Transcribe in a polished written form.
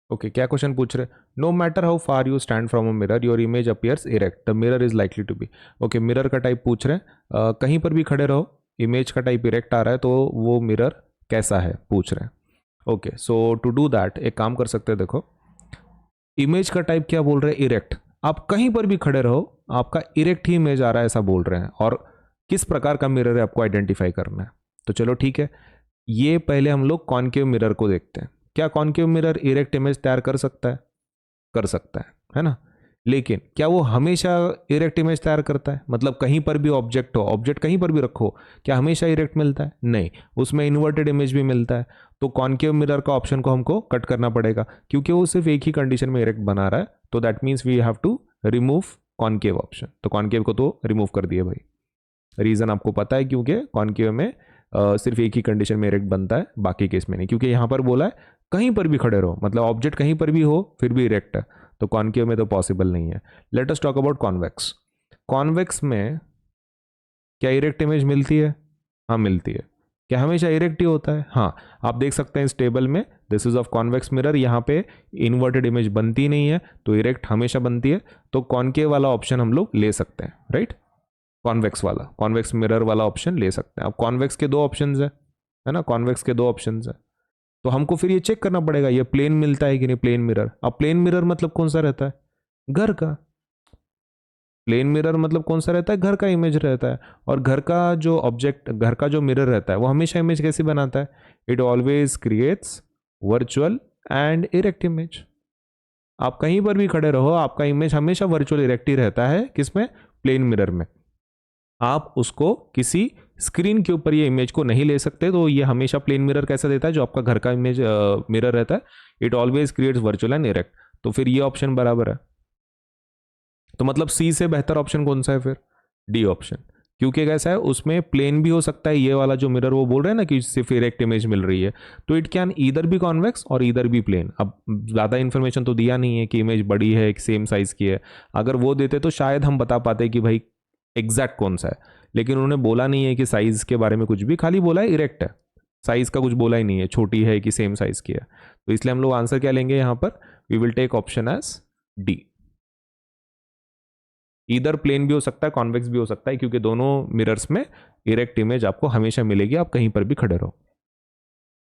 Okay, क्या question पूछ रहे? No matter how far you stand from a mirror your image appears erect, the mirror is likely to be. Okay, mirror का type पूछ रहे हैं, कहीं पर भी खड़े रहो, इमेज का टाइप इरेक्ट आ रहा है, तो वो मिरर कैसा है पूछ रहे हैं। Okay, so to do that एक काम कर सकते हैं, देखो इमेज का टाइप क्या बोल रहे हैं, इरेक्ट। आप कहीं पर भी खड़े रहो, आपका इरेक्ट ही इमेज आ रहा है ऐसा बोल रहे हैं, और किस प्रकार का मिरर है आपको आइडेंटिफाई करना है। तो चलो ठीक है, ये पहले हम लोग कॉनकेव मिरर को देखते हैं। क्या कॉनकेव मिरर इरेक्ट इमेज तैयार कर सकता है? कर सकता है ना? लेकिन क्या वो हमेशा इरेक्ट इमेज तैयार करता है? मतलब कहीं पर भी ऑब्जेक्ट हो, ऑब्जेक्ट कहीं पर भी रखो, क्या हमेशा इरेक्ट मिलता है? नहीं, उसमें इन्वर्टेड इमेज भी मिलता है। तो कॉनकेव मिरर का ऑप्शन को हमको कट करना पड़ेगा, क्योंकि वो सिर्फ एक ही कंडीशन में इरेक्ट बना रहा है। तो that means we have to remove concave option. तो कॉनकेव को तो रिमूव कर दिए भाई। रीजन आपको पता है, क्योंकि कॉनकेव में सिर्फ एक ही कंडीशन में इरेक्ट बनता है, बाकी केस में नहीं। क्योंकि यहाँ पर बोला है कहीं पर भी खड़े रहो, मतलब ऑब्जेक्ट कहीं पर भी हो फिर भी इरेक्ट है, तो कॉनकेव में तो पॉसिबल नहीं है। Let us talk about convex. Convex में क्या इरेक्ट इमेज मिलती है? हाँ मिलती है। क्या हमेशा इरेक्ट ही होता है? हाँ। आप देख सकते हैं इस टेबल में, this is of convex mirror, यहाँ पे इन्वर्टेड इमेज बनती नहीं है, तो इरेक्ट हमेशा बनती है। तो कॉनकेव वाला ऑप्शन हम लोग ले सकते हैं, राइट? कॉन्वेक्स वाला, कॉन्वेक्स मिरर वाला ऑप्शन ले सकते हैं। अब कॉन्वेक्स के दो ऑप्शंस है ना, कॉन्वेक्स के दो ऑप्शंस है। तो हमको फिर ये चेक करना पड़ेगा ये प्लेन मिलता है कि नहीं प्लेन मिरर। अब प्लेन मिरर मतलब कौन सा रहता है? घर का। प्लेन मिरर मतलब कौन सा रहता है? घर का इमेज रहता है। और घर का जो ऑब्जेक्ट, घर का जो मिरर रहता है वो हमेशा इमेज कैसे बनाता है? It always creates virtual and erect image. आप कहीं पर भी खड़े रहो, आपका इमेज हमेशा वर्चुअल इरेक्ट ही रहता है। किसमें? प्लेन मिरर में। आप उसको किसी स्क्रीन के ऊपर ये इमेज को नहीं ले सकते। तो ये हमेशा प्लेन मिरर कैसा देता है? जो आपका घर का इमेज मिरर रहता है, it always creates virtual and erect. तो फिर ये ऑप्शन बराबर है। तो मतलब सी से बेहतर ऑप्शन कौन सा है फिर? D option. क्योंकि कैसा है, उसमें प्लेन भी हो सकता है, ये वाला जो मिरर वो बोल रहे हैं ना कि सिर्फ इरेक्ट इमेज मिल रही है, तो इट कैन ईदर भी कॉन्वेक्स और ईदर भी प्लेन। अब ज़्यादा इन्फॉर्मेशन तो दिया नहीं है कि इमेज बड़ी है कि सेम साइज की है। अगर वो देते तो शायद हम बता पाते कि भाई एग्जैक्ट कौन सा है, लेकिन उन्होंने बोला नहीं है कि साइज के बारे में कुछ भी, खाली बोला है इरेक्ट है। साइज का कुछ बोला ही नहीं है, छोटी है कि सेम साइज की है। तो इसलिए हम लोग आंसर क्या लेंगे यहाँ पर? We will take option as D. इधर प्लेन भी हो सकता है, कॉन्वेक्स भी हो सकता है, क्योंकि दोनों मिरर्स में इरेक्ट इमेज आपको हमेशा मिलेगी, आप कहीं पर भी खड़े रहो।